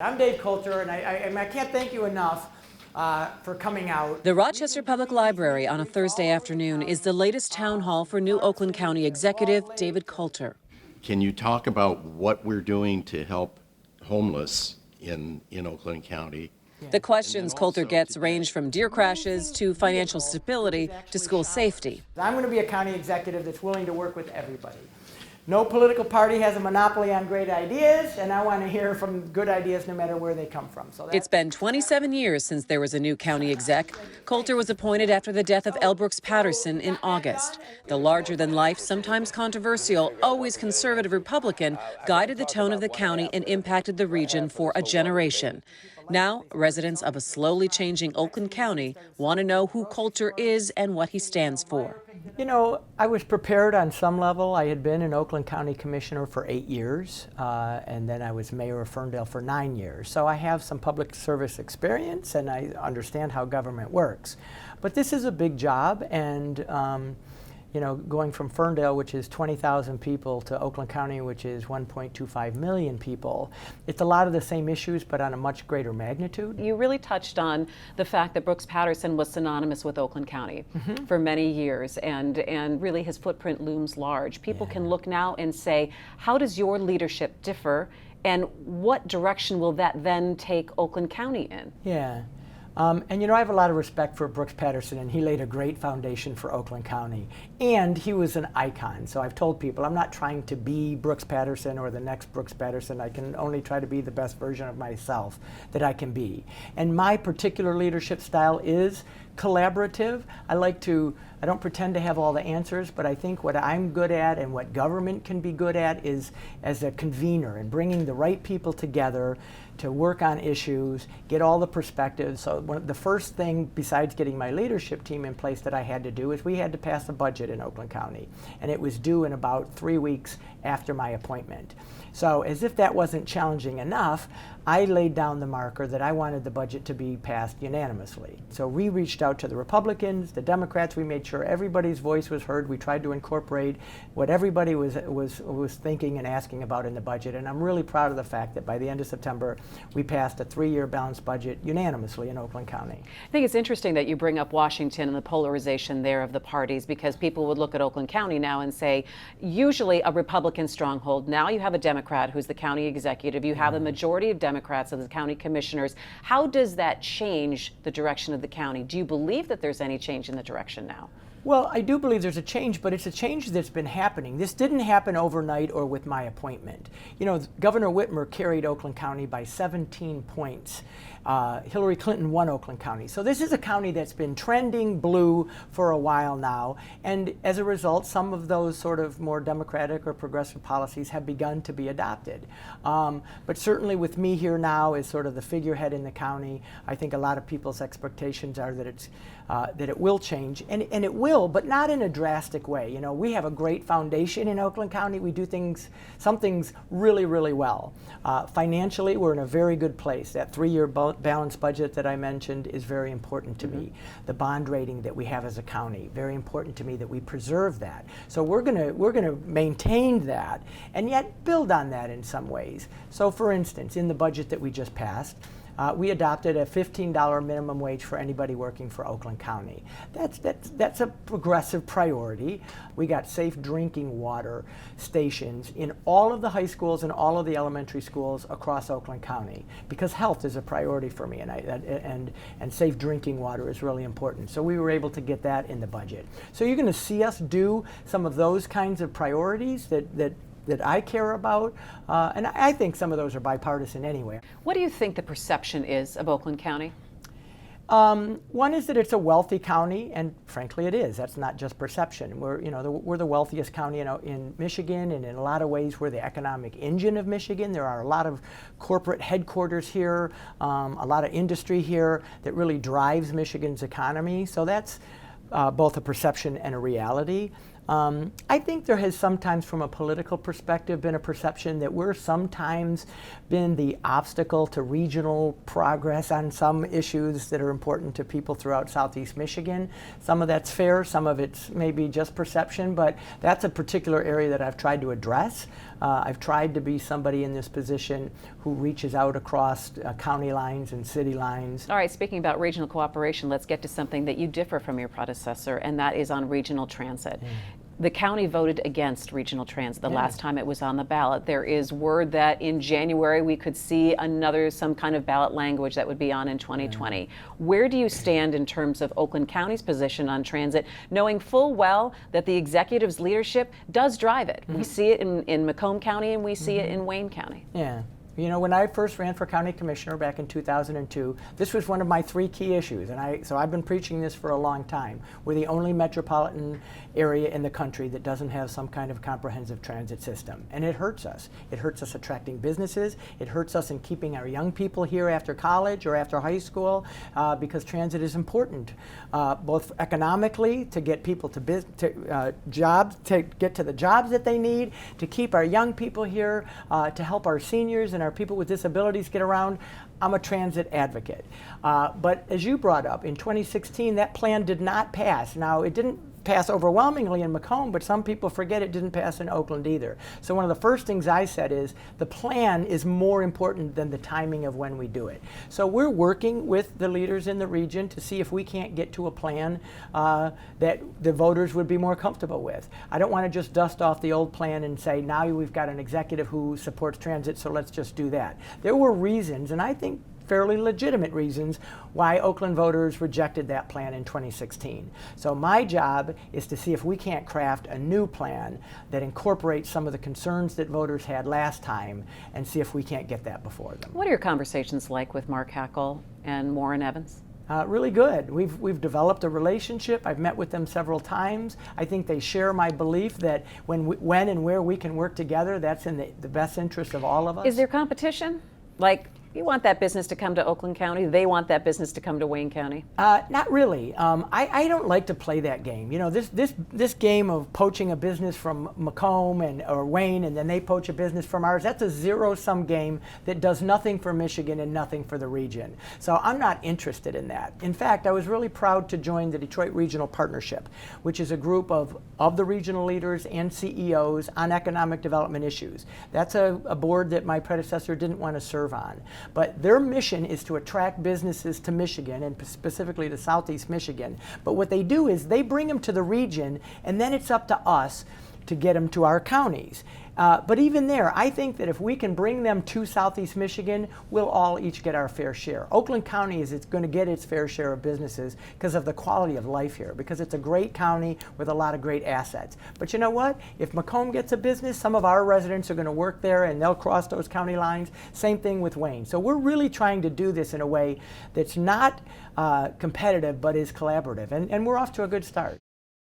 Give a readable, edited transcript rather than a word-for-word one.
I'm Dave Coulter, and I can't thank you enough for coming out. The Rochester Public Library on a Thursday afternoon is the latest town hall for new Oakland County Executive David Coulter. Can you talk about what we're doing to help homeless in Oakland County? The questions Coulter gets range from deer crashes to financial stability to school safety. I'm going to be a county executive that's willing to work with everybody. No political party has a monopoly on great ideas, and I want to hear from good ideas no matter where they come from. It's been 27 years since there was a new county exec. Coulter was appointed after the death of L. Brooks Patterson in August. The larger-than-life, sometimes controversial, always conservative Republican guided the tone of the county and impacted the region for a generation. Now, residents of a slowly changing Oakland County want to know who Coulter is and what he stands for. You know, I was prepared on some level. I had been an Oakland County Commissioner for 8 years, and then I was mayor of Ferndale for 9 years. So I have some public service experience, and I understand how government works. But this is a big job, and you know, going from Ferndale, which is 20,000 people, to Oakland County, which is 1.25 million people, it's a lot of the same issues, but on a much greater magnitude. You really touched on the fact that Brooks Patterson was synonymous with Oakland County for many years, and really his footprint looms large. People can look now and say, how does your leadership differ, and what direction will that then take Oakland County in? Yeah. And you know, I have a lot of respect for Brooks Patterson, and he laid a great foundation for Oakland County. And he was an icon. So I've told people I'm not trying to be Brooks Patterson or the next Brooks Patterson. I can only try to be the best version of myself that I can be. And my particular leadership style is collaborative. I don't pretend to have all the answers, but I think what I'm good at and what government can be good at is as a convener and bringing the right people together to work on issues, get all the perspectives. So the first thing, besides getting my leadership team in place, that I had to do is we had to pass a budget in Oakland County, and it was due in about 3 weeks after my appointment. So as if that wasn't challenging enough, I laid down the marker that I wanted the budget to be passed unanimously. So we reached out to the Republicans, the Democrats. We made sure everybody's voice was heard. We tried to incorporate what everybody was thinking and asking about in the budget. And I'm really proud of the fact that by the end of September, we passed a 3-year balanced budget unanimously in Oakland County. I think it's interesting that you bring up Washington and the polarization there of the parties, because people would look at Oakland County now and say, usually a Republican stronghold. Now you have a Democrat who's the county executive. You have a majority of Democrats as the county commissioners. How does that change the direction of the county? Do you believe that there's any change in the direction now? Well, I do believe there's a change, but it's a change that's been happening. This didn't happen overnight or with my appointment. You know, Governor Whitmer carried Oakland County by 17 points. Hillary Clinton won Oakland County. So this is a county that's been trending blue for a while now, and as a result, some of those sort of more democratic or progressive policies have begun to be adopted. But certainly with me here now as sort of the figurehead in the county, I think a lot of people's expectations are that it will change, and it will, but not in a drastic way. You know, we have a great foundation in Oakland County. We do some things really, really well. Financially, we're in a very good place. That 3-year balanced budget that I mentioned is very important to me. The bond rating that we have as a county, very important to me that we preserve that. So we're gonna maintain that and yet build on that in some ways. So for instance, in the budget that we just passed, we adopted a $15 minimum wage for anybody working for Oakland County. That's a progressive priority. We got safe drinking water stations in all of the high schools and all of the elementary schools across Oakland County, because health is a priority for me, and safe drinking water is really important. So we were able to get that in the budget. So you're going to see us do some of those kinds of priorities that I care about, and I think some of those are bipartisan anyway. What do you think the perception is of Oakland County? One is that it's a wealthy county, and frankly it is. That's not just perception. We're the wealthiest county in Michigan, and in a lot of ways we're the economic engine of Michigan. There are a lot of corporate headquarters here, a lot of industry here that really drives Michigan's economy. So that's both a perception and a reality. I think there has sometimes, from a political perspective, been a perception that we're sometimes been the obstacle to regional progress on some issues that are important to people throughout Southeast Michigan. Some of that's fair, some of it's maybe just perception, but that's a particular area that I've tried to address. I've tried to be somebody in this position who reaches out across county lines and city lines. All right, speaking about regional cooperation, let's get to something that you differ from your predecessor, and that is on regional transit. The county voted against regional transit the last time it was on the ballot. There is word that in January we could see some kind of ballot language that would be on in 2020. Where do you stand in terms of Oakland County's position on transit, knowing full well that the executive's leadership does drive it? We see it in Macomb County and we see it in Wayne County. Yeah. You know, when I first ran for county commissioner back in 2002, this was one of my 3 key issues, and so I've been preaching this for a long time. We're the only metropolitan area in the country that doesn't have some kind of comprehensive transit system, and it hurts us. It hurts us attracting businesses. It hurts us in keeping our young people here after college or after high school, because transit is important, both economically to get people to jobs, to get to the jobs that they need, to keep our young people here, to help our seniors and our people with disabilities get around. I'm a transit advocate. But as you brought up, in 2016, that plan did not pass. Now, it didn't pass overwhelmingly in Macomb, but some people forget it didn't pass in Oakland either. So one of the first things I said is the plan is more important than the timing of when we do it. So we're working with the leaders in the region to see if we can't get to a plan that the voters would be more comfortable with. I don't want to just dust off the old plan and say, now we've got an executive who supports transit, so let's just do that. There were reasons, and I think fairly legitimate reasons, why Oakland voters rejected that plan in 2016. So my job is to see if we can't craft a new plan that incorporates some of the concerns that voters had last time and see if we can't get that before them. What are your conversations like with Mark Hackle and Warren Evans? Really good. We've developed a relationship. I've met with them several times. I think they share my belief that when and where we can work together, that's in the best interest of all of us. Is there competition? Like, you want that business to come to Oakland County, they want that business to come to Wayne County? Not really. I don't like to play that game. You know, this game of poaching a business from Macomb or Wayne, and then they poach a business from ours, that's a zero-sum game that does nothing for Michigan and nothing for the region. So I'm not interested in that. In fact, I was really proud to join the Detroit Regional Partnership, which is a group of the regional leaders and CEOs on economic development issues. That's a board that my predecessor didn't want to serve on. But their mission is to attract businesses to Michigan, and specifically to Southeast Michigan. But what they do is they bring them to the region, and then it's up to us to get them to our counties. But even there, I think that if we can bring them to Southeast Michigan, we'll all each get our fair share. Oakland County is going to get its fair share of businesses because of the quality of life here, because it's a great county with a lot of great assets. But you know what? If Macomb gets a business, some of our residents are going to work there and they'll cross those county lines. Same thing with Wayne. So we're really trying to do this in a way that's not competitive but is collaborative. And we're off to a good start.